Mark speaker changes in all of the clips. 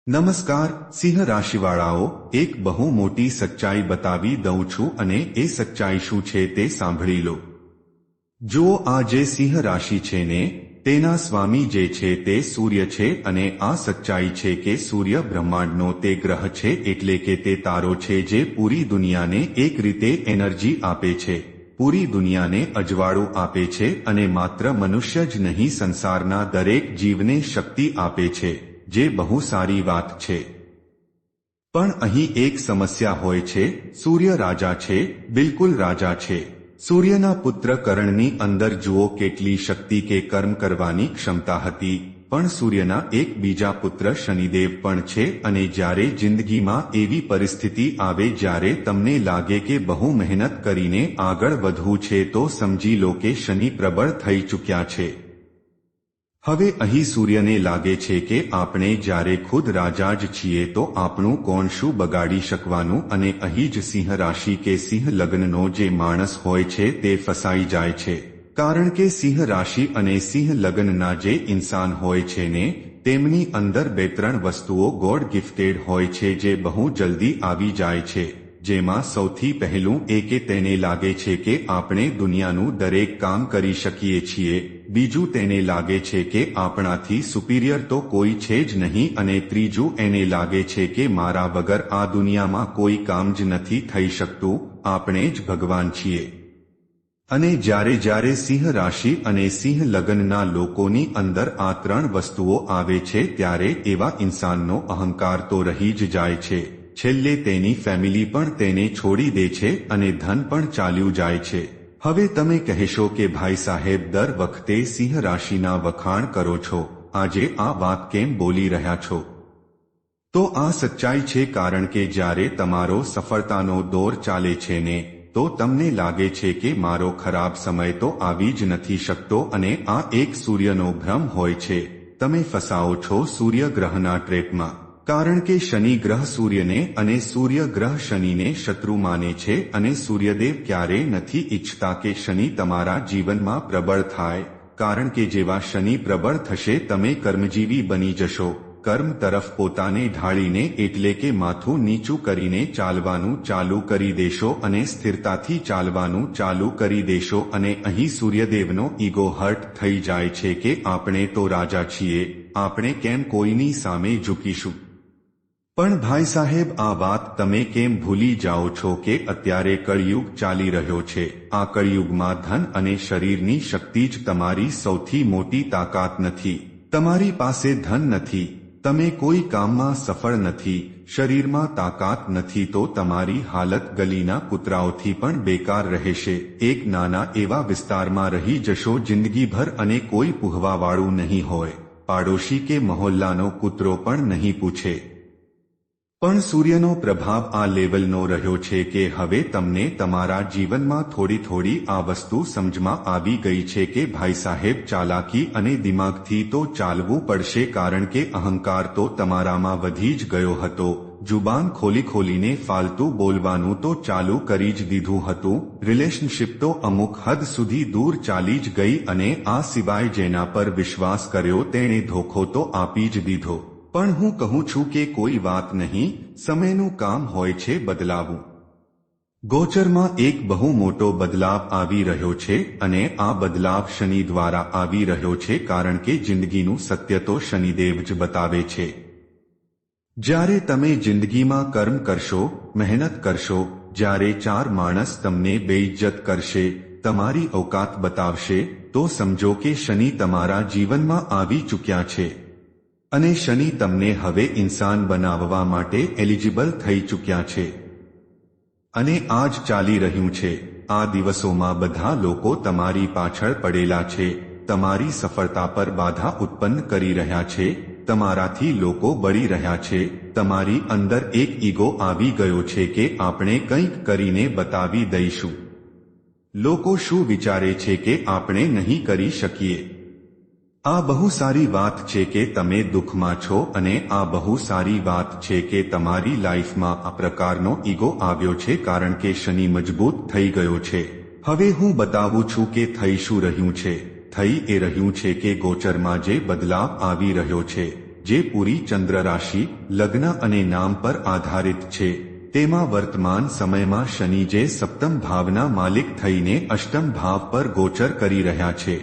Speaker 1: નમસ્કાર સિંહ રાશિવાળાઓ, એક બહુ મોટી સચ્ચાઈ બતાવી દઉં છું અને એ સચ્ચાઈ શું છે તે સાંભળી લો। જો આ જે સિંહ રાશિ છે ને તેના સ્વામી જે છે તે સૂર્ય છે અને આ સચ્ચાઈ છે કે સૂર્ય બ્રહ્માંડનો તે ગ્રહ છે, એટલે કે તે તારો છે જે પૂરી દુનિયાને એક રીતે એનર્જી આપે છે, પૂરી દુનિયાને અજવાળું આપે છે અને માત્ર મનુષ્ય જ નહીં સંસારના દરેક જીવને શક્તિ આપે છે, જે બહુ સારી વાત છે। પણ અહીં એક સમસ્યા હોય છે। સૂર્ય રાજા છે, બિલકુલ રાજા છે। સૂર્યના પુત્ર કરણની અંદર જુઓ કેટલી શક્તિ કે કર્મ કરવાની ક્ષમતા હતી, પણ સૂર્યના એક બીજા પુત્ર શનિદેવ પણ છે અને જ્યારે જિંદગીમાં એવી પરિસ્થિતિ આવે જ્યારે તમને લાગે કે બહુ મહેનત કરીને આગળ વધવું છે તો સમજી લો કે શનિ પ્રબળ થઈ ચૂક્યા છે। હવે અહીં સૂર્યને લાગે છે કે આપણે જ્યારે ખુદ રાજા જ છીએ તો આપણું કોણ શું બગાડી શકવાનું, અને અહીં જ સિંહ રાશિ કે સિંહ લગ્નનો જે માણસ હોય છે તે ફસાઈ જાય છે, કારણ કે સિંહ રાશિ અને સિંહ લગ્નના જે ઇન્સાન હોય છે ને તેમની અંદર બે ત્રણ વસ્તુઓ ગોડ ગિફ્ટેડ હોય છે જે બહુ જલ્દી આવી જાય છે, જેમાં સૌથી પહેલું એ કે તેને લાગે છે કે આપણે દુનિયાનું દરેક કામ કરી શકીએ છીએ, બીજું તેને લાગે છે કે આપણાથી સુપીરિયર તો કોઈ છે જ નહીં, અને ત્રીજું એને લાગે છે કે મારા વગર આ દુનિયામાં કોઈ કામ જ નથી થઈ શકતું, આપણે જ ભગવાન છીએ। અને જ્યારે જ્યારે સિંહ રાશિ અને સિંહ લગ્નના લોકોની અંદર આ ત્રણ વસ્તુઓ આવે છે ત્યારે એવા ઇન્સાનનો અહંકાર તો રહી જ જાય છે, છેલ્લે તેની ફેમિલી પણ તેને છોડી દે છે અને ધન પણ ચાલ્યું જાય છે। હવે તમે કહેશો કે ભાઈ સાહેબ દર વખતે સિંહ રાશિના વખાણ કરો છો, આજે આ વાત કેમ બોલી રહ્યા છો? તો આ સચ્ચાઈ છે, કારણ કે જ્યારે તમારો સફળતાનો દોર ચાલે છે ને તો તમને લાગે છે કે મારો ખરાબ સમય તો આવી જ નથી શકતો, અને આ એક સૂર્યનો ભ્રમ હોય છે। તમે ફસાઓ છો સૂર્ય ગ્રહના ટ્રેપમાં, કારણ કે શનિ ગ્રહ સૂર્યને અને સૂર્ય ગ્રહ શનિને શત્રુ માને છે, અને સૂર્યદેવ ક્યારેય નથી ઈચ્છતા કે શનિ તમારા જીવનમાં પ્રબળ થાય, કારણ કે જેવા શનિ પ્રબળ થશે તમે કર્મજીવી બની જશો, કર્મ તરફ પોતાને ઢાળીને એટલે કે માથું નીચું કરીને ચાલવાનું ચાલુ કરી દેશો અને સ્થિરતાથી ચાલવાનું ચાલુ કરી દેશો, અને અહીં સૂર્યદેવનો ઈગો હર્ટ થઈ જાય છે કે આપણે તો રાજા છીએ, આપણે કેમ કોઈની સામે ઝૂકીશું? પણ ભાઈ સાહેબ આ વાત તમે કેમ ભૂલી જાઓ છો કે અત્યારે કળિયુગ ચાલી રહ્યો છે। આ કળિયુગમાં ધન અને શરીરની શક્તિ જ તમારી સૌથી મોટી તાકાત નથી। તમારી પાસે ધન નથી, તમે કોઈ કામમાં સફળ નથી, શરીરમાં તાકાત નથી, તો તમારી હાલત ગલીના કૂતરાઓથી પણ બેકાર રહેશે। એક નાના એવા વિસ્તારમાં રહી જશો જિંદગીભર અને કોઈ પૂહવાવાળું નહીં હોય, પાડોશી કે મહોલ્લાનો કૂતરો પણ નહીં પૂછે। પણ સૂર્યનો પ્રભાવ આ લેવલનો રહ્યો છે કે હવે તમને તમારા જીવનમાં થોડી થોડી આ વસ્તુ સમજમાં આવી ગઈ છે કે ભાઈ સાહેબ ચાલાકી અને દિમાગથી તો ચાલવું પડશે, કારણ કે અહંકાર તો તમારામાં વધી જ ગયો હતો, જુબાન ખોલી ખોલીને ફાલતુ બોલવાનું તો ચાલુ કરી જ દીધું હતું, રિલેશનશિપ તો અમુક હદ સુધી દૂર ચાલી જ ગઈ, અને આ સિવાય જેના પર વિશ્વાસ કર્યો તેણે ધોખો તો આપી જ દીધો। પણ હું કહું છું કે કોઈ વાત નહીં, સમયનું કામ હોય છે બદલાવું। ગોચરમાં એક બહુ મોટો બદલાવ આવી રહ્યો છે, અને આ બદલાવ શનિ દ્વારા આવી રહ્યો છે, કારણ કે જિંદગીનું સત્ય તો શનિદેવ જ બતાવે છે। જ્યારે તમે જિંદગીમાં કર્મ કરશો, મહેનત કરશો, જ્યારે ચાર માણસ તમને બેઇજ્જત કરશે, તમારી औकात બતાવશે, તો સમજો કે શનિ તમારા જીવનમાં આવી ચૂક્યા છે, અને શનિ તમને હવે ઇન્સાન બનાવવા માટે એલિજિબલ થઈ ચૂક્યા છે। અને આ જ ચાલી રહ્યું છે। આ દિવસોમાં બધા લોકો તમારી પાછળ પડેલા છે, તમારી સફળતા પર બાધા ઉત્પન્ન કરી રહ્યા છે, તમારાથી લોકો બળી રહ્યા છે, તમારી અંદર એક ઈગો આવી ગયો છે કે આપણે કંઈક કરીને બતાવી દઈશું। લોકો શું વિચારે છે કે આપણે નહીં કરી શકીએ? આ બહુ સારી વાત છે કે તમે દુઃખમાં છો, અને આ બહુ સારી વાત છે કે તમારી લાઈફમાં આ પ્રકારનો ઈગો આવ્યો છે, કારણ કે શનિ મજબૂત થઈ ગયો છે। હવે હું બતાવું છું કે થઈ શું રહ્યું છે। થઈ એ રહ્યું છે કે ગોચરમાં જે બદલાવ આવી રહ્યો છે, જે પૂરી ચંદ્ર રાશિ, લગ્ન અને નામ પર આધારિત છે, તેમાં વર્તમાન સમયમાં શનિ જે સપ્તમ ભાવના માલિક થઈને અષ્ટમ ભાવ પર ગોચર કરી રહ્યા છે.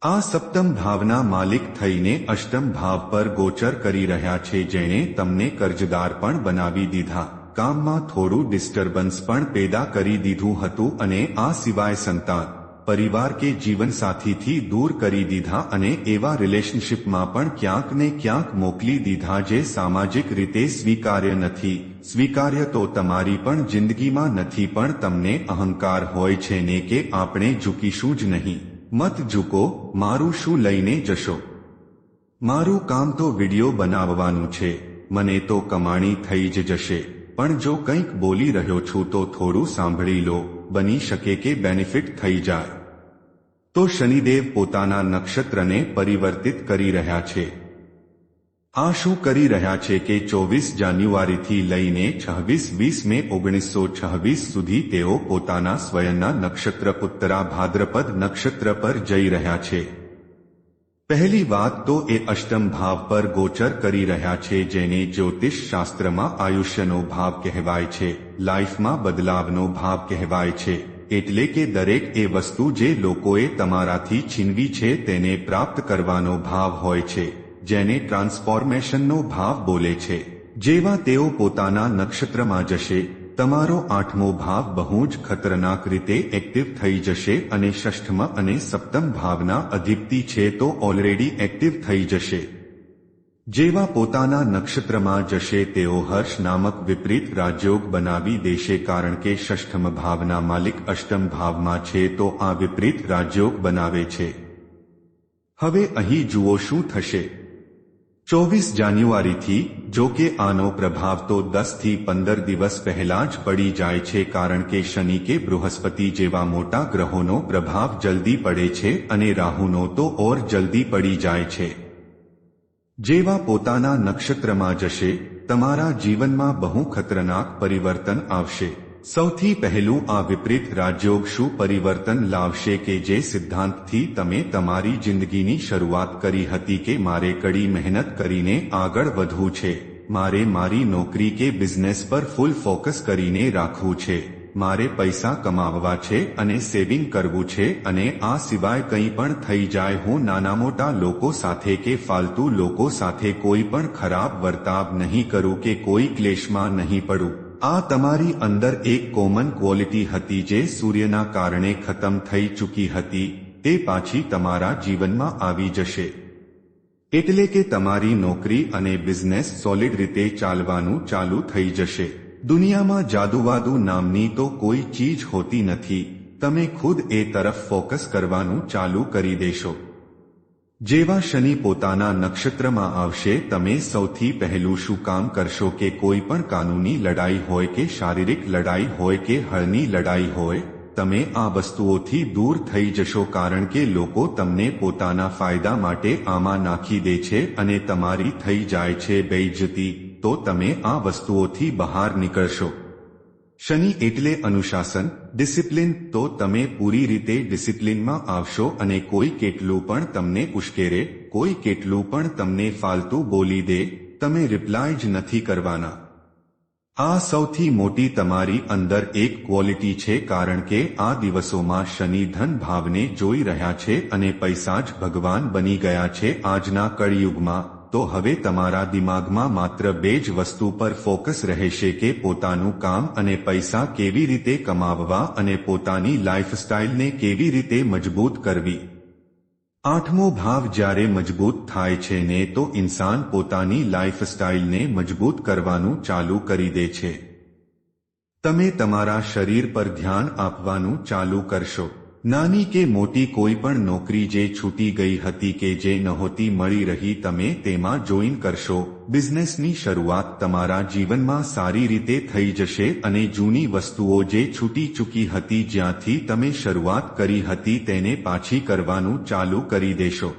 Speaker 1: આ સપ્તમ ભાવના માલિક થઈને અષ્ટમ ભાવ પર ગોચર કરી રહ્યા છે, જેણે તમને કર્જદાર પણ બનાવી દીધા, કામમાં થોડું ડિસ્ટર્બન્સ પણ પેદા કરી દીધું હતું અને આ સિવાય સંતાન, પરિવાર કે જીવનસાથીથી દૂર કરી દીધા અને એવા રિલેશનશિપમાં પણ ક્યાંક ને ક્યાંક મોકલી દીધા જે સામાજિક રીતે સ્વીકાર્ય નથી. સ્વીકાર્ય તો તમારી પણ જિંદગીમાં નથી, પણ તમને અહંકાર હોય છે ને કે આપણે ઝૂકીશું જ નહીં. મત ઝૂકો, મારું શું લઈને જશો? મારું કામ તો વિડિયો બનાવવાનું છે, મને તો કમાણી થઈ જ જશે, પણ જો કંઈક બોલી રહ્યો છું તો થોડું સાંભળી લો, બની શકે કે બેનિફિટ થઈ જાય. તો શનિદેવ પોતાના નક્ષત્રને પરિવર્તિત કરી રહ્યા છે. આ શું કરી રહ્યા છે કે 24 જાન્યુઆરીથી લઈને 26 મે 1926 સુધી તેઓ પોતાના સ્વયંના નક્ષત્ર ઉત્તરા ભાદ્રપદ નક્ષત્ર પર જઈ રહ્યા છે. પહેલી વાત તો એ અષ્ટમ ભાવ પર ગોચર કરી રહ્યા છે, જેને જ્યોતિષ શાસ્ત્રમાં આયુષ્યનો ભાવ કહેવાય છે, લાઈફમાં બદલાવનો ભાવ કહેવાય છે. એટલે કે દરેક એ વસ્તુ જે લોકોએ તમારાથી છીનવી છે તેને પ્રાપ્ત કરવાનો ભાવ હોય છે, જેને ટ્રાન્સફોર્મેશનનો ભાવ બોલે છે. જેવા તેઓ પોતાના નક્ષત્રમાં જશે, તમારો આઠમો ભાવ બહુ જ ખતરનાક રીતે એક્ટિવ થઈ જશે અને ષષ્ઠમ અને સપ્તમ ભાવના અધિપતિ છે તો ઓલરેડી એક્ટિવ થઈ જશે. જેવા પોતાના નક્ષત્રમાં જશે તેઓ હર્ષ નામક વિપરીત રાજયોગ બનાવી દેશે, કારણ કે ષષ્ઠમ ભાવના માલિક અષ્ટમ ભાવમાં છે તો આ વિપરીત રાજયોગ બનાવે છે. હવે અહીં જુઓ શું થશે. 24 જાન્યુઆરીથી, જો કે આનો પ્રભાવ તો 10 થી 15 દિવસ પહેલા જ પડી જાય છે, કારણ કે શનિ કે બૃહસ્પતિ જેવા મોટા ગ્રહોનો પ્રભાવ જલ્દી પડે છે અને રાહુનો તો ઓર જલ્દી પડી જાય છે. જેવા પોતાના નક્ષત્રમાં જશે, તમારા જીવનમાં બહુ ખતરનાક પરિવર્તન આવશે. સૌથી પહેલું આ વિપરીત રાજયોગ શું પરિવર્તન લાવશે કે જે સિદ્ધાંતથી તમે તમારી જિંદગીની શરૂઆત કરી હતી કે મારે કડી મહેનત કરીને આગળ વધવું છે, મારે મારી નોકરી કે બિઝનેસ પર ફૂલ ફોકસ કરીને રાખવું છે, મારે પૈસા કમાવવા છે અને સેવિંગ કરવું છે, અને આ સિવાય કંઈ પણ થઈ જાય હું નાના મોટા લોકો સાથે કે ફાલતુ લોકો સાથે કોઈ પણ ખરાબ વર્તાવ નહીં કરું કે કોઈ ક્લેશમાં નહીં પડું. આ તમારી અંદર એક કોમન ક્વોલિટી હતી જે સૂર્યના કારણે ખતમ થઈ ચૂકી હતી, તે પાછી તમારા જીવનમાં આવી જશે. એટલે કે તમારી નોકરી અને બિઝનેસ સોલિડ રીતે ચાલવાનું ચાલુ થઈ જશે. દુનિયામાં જાદુવાદુ નામની તો કોઈ ચીજ હોતી નથી, તમે ખુદ એ તરફ ફોકસ કરવાનું ચાલુ કરી દેશો. જેવા શનિ પોતાના નક્ષત્રમાં આવશે, તમે સૌથી પહેલું શું કામ કરશો કે કોઈ પણ કાનૂની લડાઈ હોય કે શારીરિક લડાઈ હોય કે હળની લડાઈ હોય, તમે આ વસ્તુઓથી દૂર થઈ જશો, કારણ કે લોકો તમને પોતાના ફાયદા માટે આમાં નાખી દે છે અને તમારી થઈ જાય છે બેઇજ્જતી. તો તમે આ વસ્તુઓથી બહાર નીકળશો. શનિ એટલે અનુશાસન, ડિસિપ્લિન. તો તમે પૂરી રીતે ડિસિપ્લિનમાં આવશો અને કોઈ કેટલું પણ તમને ઉશ્કેરે, કોઈ કેટલું પણ તમને ફાલતુ બોલી દે, તમે રિપ્લાય જ નથી કરવાના. આ સૌથી મોટી તમારી અંદર એક ક્વોલિટી છે, કારણ કે આ દિવસોમાં શનિ ધન ભાવને જોઈ રહ્યા છે અને પૈસા જ ભગવાન બની ગયા છે આજના કળિયુગમાં. તો હવે તમારા દિમાગમાં માત્ર બે જ વસ્તુ પર ફોકસ રહેશે કે પોતાનું કામ અને પૈસા કેવી રીતે કમાવવા અને પોતાની લાઈફસ્ટાઈલને કેવી રીતે મજબૂત કરવી. આઠમો ભાવ જ્યારે મજબૂત થાય છે ને તો ઇન્સાન પોતાની લાઈફસ્ટાઈલને મજબૂત કરવાનું ચાલુ કરી દે છે. તમે તમારા શરીર પર ધ્યાન આપવાનું ચાલુ કરશો. નાની કે મોટી કોઈ પણ નોકરી જે છૂટી ગઈ હતી કે જે નહોતી મળી રહી, તમે તેમાં જોઈન કરશો. બિઝનેસની શરૂઆત તમારા જીવનમાં સારી રીતે થઈ જશે અને જૂની વસ્તુઓ જે છૂટી ચૂકી હતી, જ્યાંથી તમે શરૂઆત કરી હતી, તેને પાછી કરવાનું ચાલુ કરી દેશો.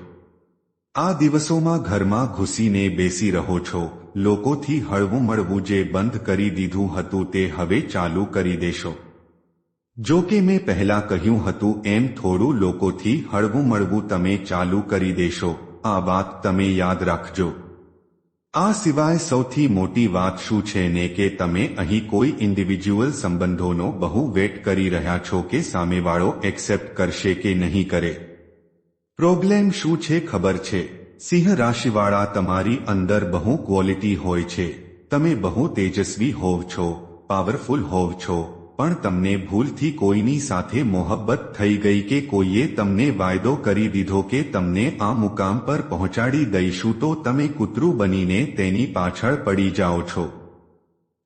Speaker 1: આ દિવસોમાં ઘરમાં ઘૂસીને બેસી રહો છો, લોકોથી હળવું મળવું જે બંધ કરી દીધું હતું તે હવે ચાલુ કરી દેશો. જો કે મેં પહેલા કહ્યું હતું એમ થોડું લોકોથી હળવું મળવું તમે ચાલુ કરી દેશો. આ વાત તમે યાદ રાખજો। આ સિવાય સૌથી મોટી વાત શું છે ને કે તમે અહીં કોઈ ઇન્ડિવિજ્યુઅલ સંબંધોનો બહુ વેટ કરી રહ્યા છો કે સામેવાળો એક્સેપ્ટ કરશે કે નહીં કરે। પ્રોબ્લેમ શું છે ખબર છે? સિંહ રાશિવાળા તમારી અંદર બહુ ક્વોલિટી હોય છે, તમે બહુ તેજસ્વી હોવ છો, પાવરફુલ હોવ છો, પણ તમને ભૂલથી કોઈની સાથે મોહબ્બત થઈ ગઈ કે કોઈએ તમને વાયદો કરી દીધો કે તમને આ મુકામ પર પહોંચાડી દઈશું તો તમે કૂતરું બનીને તેની પાછળ પડી જાઓ છો।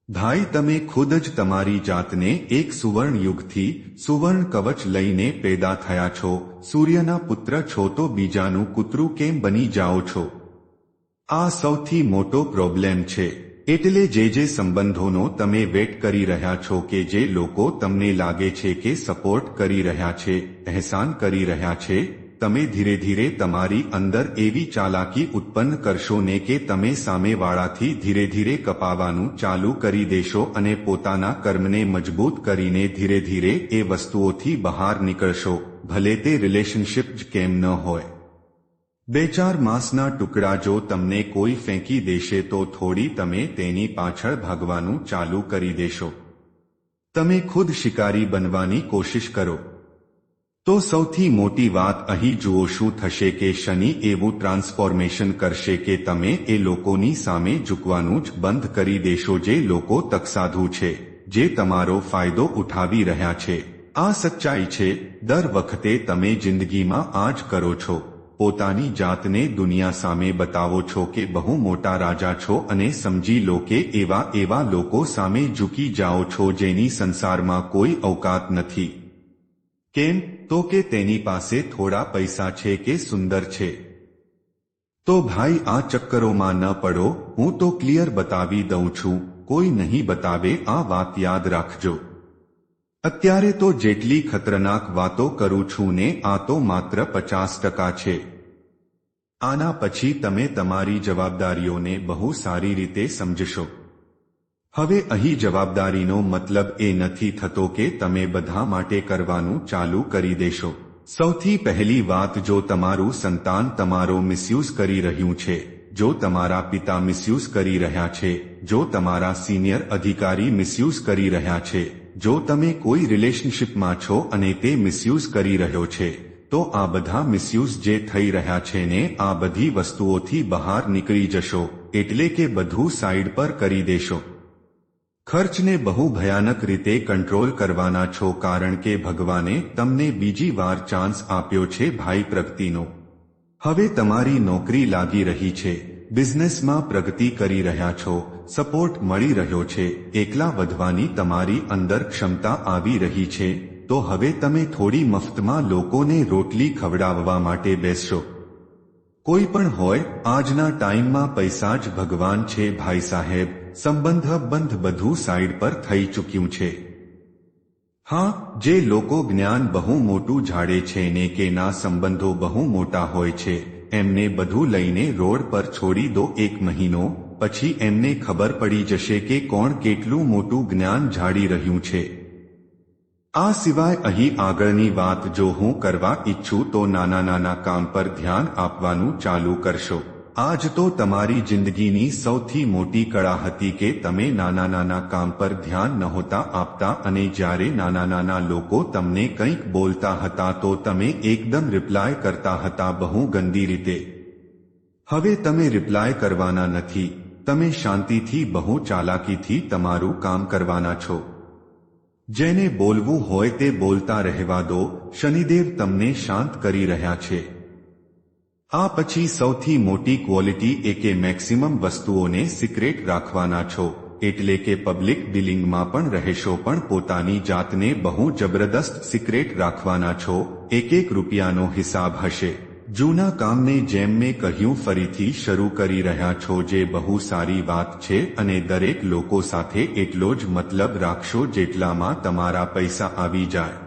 Speaker 1: ભાઈ, તમે ખુદ જ તમારી જાતને એક સુવર્ણ યુગથી સુવર્ણ કવચ લઈને પેદા થયા છો। સૂર્યના પુત્ર છો તો બીજાનું કૂતરું કેમ બની જાઓ છો? આ સૌથી મોટો પ્રોબ્લેમ છે। એટલે જે સંબંધોનો તમે વેટ કરી રહ્યા છો કે જે લોકો તમને લાગે છે કે સપોર્ટ કરી રહ્યા છે, અહેસાન કરી રહ્યા છે, તમે ધીરે ધીરે તમારી અંદર એવી ચાલાકી ઉત્પન્ન કરશો ને કે તમે સામેવાળાથી ધીરે ધીરે કપાવાનું ચાલુ કરી દેશો અને પોતાના કર્મને મજબૂત કરીને ધીરે ધીરે એ વસ્તુઓથી બહાર નીકળશો, ભલે તે રિલેશનશિપ જ કેમ ન હોય। 2-4 માસના ટુકડા જો તમને કોઈ ફેંકી દેશે તો થોડી તમે તેની પાછળ ભાગવાનું ચાલુ કરી દેશો। તમે ખુદ શિકારી બનવાની કોશિશ કરો। તો સૌથી મોટી વાત અહીં જુઓ શું થશે કે શનિ એવું ટ્રાન્સફોર્મેશન કરશે કે તમે એ લોકોની સામે ઝૂકવાનું જ બંધ કરી દેશો જે લોકો તકસાધુ છે, જે તમારો ફાયદો ઉઠાવી રહ્યા છે। આ સચ્ચાઈ છે। દર વખતે તમે જિંદગીમાં આ જ કરો છો, પોતાની જાતને દુનિયા સામે બતાવો છો કે બહુ મોટા રાજા છો અને સમજી લો કે એવા લોકો સામે ઝૂકી જાઓ છો જેની સંસારમાં કોઈ અવકાત નથી। કેમ? તો કે તેની પાસે થોડા પૈસા છે કે સુંદર છે। તો ભાઈ, આ ચક્કરોમાં ન પડો। હું તો ક્લિયર બતાવી દઉં છું, કોઈ નહીં બતાવે। આ વાત યાદ રાખજો। અત્યારે તો જેટલી ખતરનાક વાતો કરું છું ને આ તો માત્ર 50% છે। આના પછી તમે તમારી જવાબદારીઓને બહુ સારી રીતે સમજશો। હવે અહીં જવાબદારીનો મતલબ એ નથી થતો કે તમે બધા માટે કરવાનું ચાલુ કરી દેશો। સૌથી પહેલી વાત, જો તમારું સંતાન તમારો મિસયુઝ કરી રહ્યું છે, જો તમારા પિતા મિસયુઝ કરી રહ્યા છે, જો તમારા સિનિયર અધિકારી મિસયુઝ કરી રહ્યા છે, જો તમે કોઈ રિલેશનશિપમાં છો અને તે મિસયુઝ કરી રહ્યો છે, તો આ બધા મિસયુઝ જે થઈ રહ્યા છે ને આ બધી વસ્તુઓથી બહાર નીકળી જશો, એટલે કે બધું સાઈડ પર કરી દેશો। ખર્ચને બહુ ભયાનક રીતે કંટ્રોલ કરવાના છો કારણ કે ભગવાને તમને બીજી વાર ચાન્સ આપ્યો છે ભાઈ પ્રગતિનો। હવે તમારી નોકરી લાગી રહી છે, બિઝનેસમાં પ્રગતિ કરી રહ્યા છો, સપોર્ટ મળી રહ્યો છે, એકલા વધવાની તમારી અંદર ક્ષમતા આવી રહી છે, તો હવે તમે થોડી મફતમાં લોકોને રોટલી ખવડાવવા માટે બેસશો। કોઈ પણ હોય, આજના ટાઈમમાં પૈસા જ ભગવાન છે ભાઈ સાહેબ। સંબંધ બધું સાઈડ પર થઈ ચૂક્યું છે। હા, જે લોકો જ્ઞાન બહુ મોટું ઝાડે છે ને કે ના સંબંધો બહુ મોટા હોય છે, એમને બધું લઈને રોડ પર છોડી દો 1 મહિનો, પછી એમને ખબર પડી જશે કે કોણ કેટલું મોટું જ્ઞાન ઝાડી રહ્યું છે। આ સિવાય અહીં આગળની વાત જો હું કરવા ઈચ્છું તો નાના કામ પર ધ્યાન આપવાનું ચાલુ કરશો। આજ તો તમારી જિંદગીની સૌથી મોટી કળા હતી કે તમે નાના કામ પર ધ્યાન નહોતા આપતા અને જ્યારે નાના લોકો તમને કંઈક બોલતા હતા તો તમે એકદમ રિપ્લાય કરતા હતા બહુ ગંદી રીતે। હવે તમે રિપ્લાય કરવાના નથી, તમે શાંતિથી બહુ ચાલાકીથી તમારું કામ કરવાના છો। જેને બોલવું હોય તે બોલતા રહેવા દો, શનિદેવ તમને શાંત કરી રહ્યા છે। આ પછી સૌથી મોટી ક્વોલિટી એ કે મેક્સિમમ વસ્તુઓને સિક્રેટ રાખવાના છો, એટલે કે પબ્લિક ડીલિંગમાં પણ રહેશો પણ પોતાની જાતને બહુ જબરદસ્ત સિક્રેટ રાખવાના છો। 1 રૂપિયાનો હિસાબ હશે। જૂના કામને જેમ મેં કહ્યું ફરીથી શરૂ કરી રહ્યા છો, જે બહુ સારી વાત છે અને દરેક લોકો સાથે એટલો જ મતલબ રાખશો જેટલામાં તમારા પૈસા આવી જાય।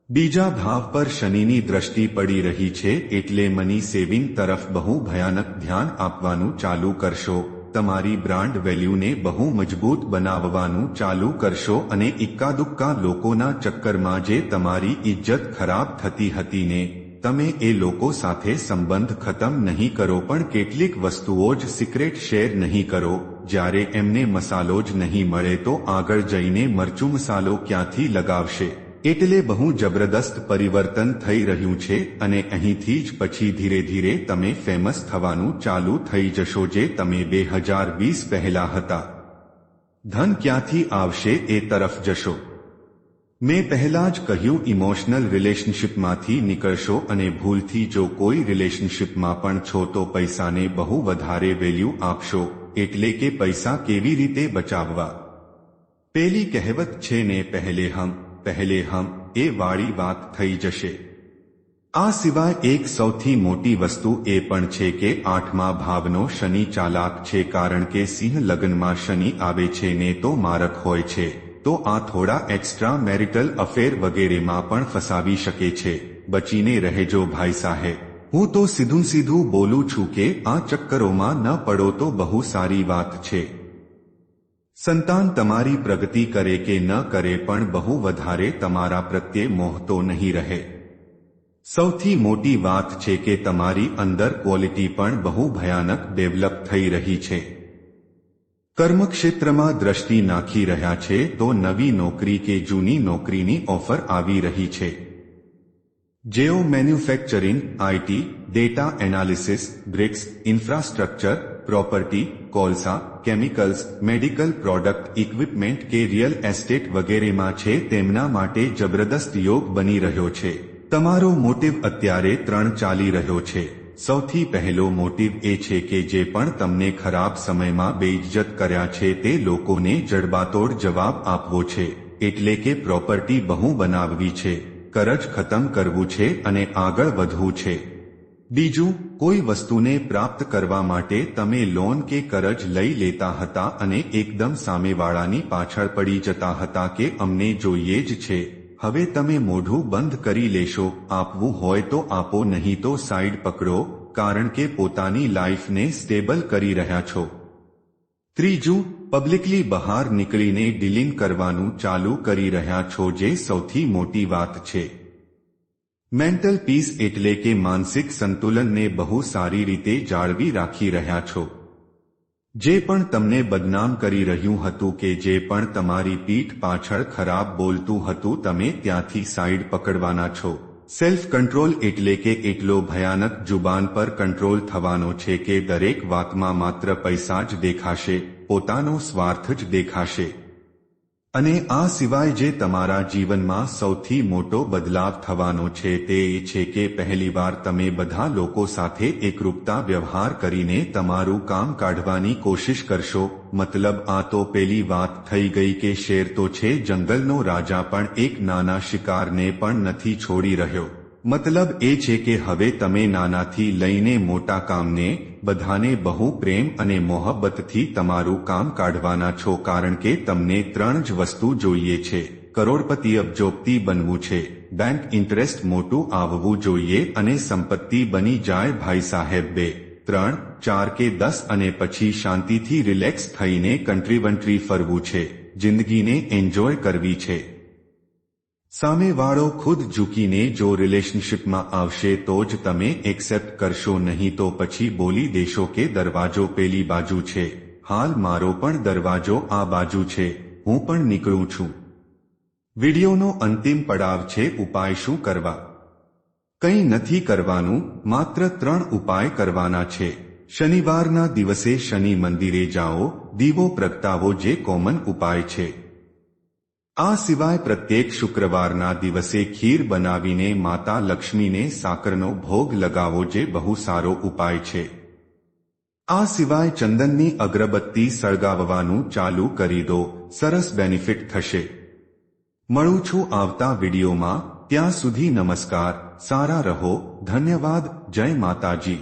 Speaker 1: બીજા ભાવ પર શનિની દ્રષ્ટિ પડી રહી છે એટલે મની સેવિંગ તરફ બહુ ભયાનક ધ્યાન આપવાનું ચાલુ કરશો। તમારી બ્રાન્ડ વેલ્યુને બહુ મજબૂત બનાવવાનું ચાલુ કરશો અને ઇક્કા દુક્કા લોકોના ચક્કરમાં જે તમારી ઇજ્જત ખરાબ થતી હતી ને તમે એ લોકો સાથે સંબંધ ખતમ નહીં કરો પણ કેટલીક વસ્તુઓ જ સિક્રેટ શેર નહીં કરો. જ્યારે એમને મસાલો જ નહીં મળે તો આગળ જઈને મરચું મસાલો ક્યાંથી લગાવશે? એટલે બહુ જબરદસ્ત પરિવર્તન થઈ રહ્યું છે અને અહીંથી જ પછી ધીરે ધીરે તમે ફેમસ થવાનું ચાલુ થઈ જશો જે તમે 2020 પહેલા હતા. ધન ક્યાંથી આવશે એ તરફ જશો. મેં પહેલા જ કહ્યું ઇમોશનલ રિલેશનશિપમાંથી નીકળશો અને ભૂલથી જો કોઈ રિલેશનશિપમાં પણ છો તો પૈસાને બહુ વધારે વેલ્યુ આપશો. એટલે કે પૈસા કેવી રીતે બચાવવા. પેલી કહેવત છે ને પહેલે હમ એ વાળી વાત થઈ જશે. આ સિવાય એક સૌથી મોટી વસ્તુ એ પણ છે કે 8મા ભાવનો શનિ ચાલાક છે કારણ કે સિંહ લગ્નમાં શનિ આવે છે ને તો મારક હોય છે તો આ થોડા એક્સ્ટ્રા મેરિટલ અફેર વગેરેમાં પણ ફસાવી શકે છે. બચીને રહેજો ભાઈ સાહેબ. હું તો સીધું બોલું છું કે આ ચક્કરોમાં ન પડો તો બહુ સારી વાત છે. સંતાન તમારી પ્રગતિ કરે કે ન કરે પણ બહુ વધારે તમારા પ્રત્યે મોહતો નહીં રહે. સૌથી મોટી વાત છે કે તમારી અંદર ક્વોલિટી પણ બહુ ભયાનક ડેવલપ થઈ રહી છે. કર્મક્ષેત્રમાં દ્રષ્ટિ નાખી રહ્યા છે તો નવી નોકરી કે જૂની નોકરીની ઓફર આવી રહી છે. જેઓ manufacturing, IT, data analysis, BRICS, infrastructure, property, કોલસા, કેમિકલ્સ, મેડિકલ પ્રોડક્ટ, ઇક્વિપમેન્ટ કે રિયલ એસ્ટેટ વગેરેમાં છે તેમના માટે જબરદસ્ત યોગ બની રહ્યો છે. તમારો મોટિવ અત્યારે 3 ચાલી રહ્યો છે. સૌથી પહેલો મોટિવ એ છે કે જે પણ તમને ખરાબ સમયમાં બેઇજ્જત કર્યા છે તે લોકોને જડબાતોડ જવાબ આપવો છે. એટલે કે પ્રોપર્ટી બહુ બનાવવી છે, કરજ ખતમ કરવું છે અને આગળ વધવું છે. બીજું, કોઈ વસ્તુને પ્રાપ્ત કરવા માટે તમે લોન કે કરજ લઈ લેતા હતા અને એકદમ સામેવાળાની પાછળ પડી જતા હતા કે અમને જોઈએ જ છે. હવે તમે મોઢું બંધ કરી લેશો. આપવું હોય તો આપો, નહીં તો સાઈડ પકડો, કારણ કે પોતાની લાઈફને સ્ટેબલ કરી રહ્યા છો. ત્રીજું, પબ્લિકલી બહાર નીકળીને ડીલિંગ કરવાનું ચાલુ કરી રહ્યા છો જે સૌથી મોટી વાત છે. મેન્ટલ પીસ એટલે કે માનસિક સંતુલનને બહુ સારી રીતે જાળવી રાખી રહ્યા છો. જે પણ તમને બદનામ કરી રહ્યું હતું કે જે પણ તમારી પીઠ પાછળ ખરાબ બોલતું હતું તમે ત્યાંથી સાઈડ પકડવાના છો. સેલ્ફ કંટ્રોલ એટલે કે એટલો ભયાનક જુબાન પર કંટ્રોલ થવાનો છે કે દરેક વાતમાં માત્ર પૈસા જ દેખાશે, પોતાનો સ્વાર્થ જ દેખાશે. અને આ સિવાય જે તમારા જીવનમાં સૌથી મોટો બદલાવ થવાનો છે તે એ છે કે પહેલીવાર તમે બધા લોકો સાથે એકરૂપતા વ્યવહાર કરીને તમારું કામ કાઢવાની કોશિશ કરશો. મતલબ આ તો પેલી વાત થઈ ગઈ કે શેર તો છે જંગલનો રાજા પણ એક નાના શિકારને પણ નથી છોડી રહ્યો. મતલબ એ છે કે હવે તમે નાનાથી લઈને મોટા કામને બધાને બહુ પ્રેમ અને મોહબ્બતથી તમારું કામ કાઢવાના છો કારણ કે તમને 3 જ વસ્તુ જોઈએ છે. કરોડપતિ અબજોપતિ બનવું છે, બેંક ઇન્ટરેસ્ટ મોટું આવવું જોઈએ અને સંપત્તિ બની જાય ભાઈ સાહેબ. 2, 3, 4 કે 10 અને પછી શાંતિથી રિલેક્સ થઈને કન્ટ્રી ફરવું છે, જિંદગીને એન્જોય કરવી છે. સામેવાળો ખુદ ઝૂકીને જો રિલેશનશિપમાં આવશે તો જ તમે એક્સેપ્ટ કરશો, નહીં તો પછી બોલી દેશો કે દરવાજો પેલી બાજુ છે. હાલ મારો પણ દરવાજો આ બાજુ છે, હું પણ નીકળું છું. વિડિયોનો અંતિમ પડાવ છે ઉપાય શું કરવા. કંઈ નથી કરવાનું, માત્ર 3 ઉપાય કરવાના છે. શનિવારના દિવસે શનિ મંદિરે જાઓ, દીવો પ્રગટાવો જે કોમન ઉપાય છે. આ સિવાય પ્રત્યેક શુક્રવારના દિવસે ખીર બનાવીને માતા લક્ષ્મીને સાકરનો ભોગ લગાવો જે બહુ સારો ઉપાય છે. આ સિવાય ચંદનની અગરબત્તી સળગાવવાનું ચાલુ કરી દો, સરસ બેનિફિટ થશે. મળું છું આવતા વિડીયોમાં, ત્યાં સુધી નમસ્કાર, સારા રહો, ધન્યવાદ, જય માતાજી.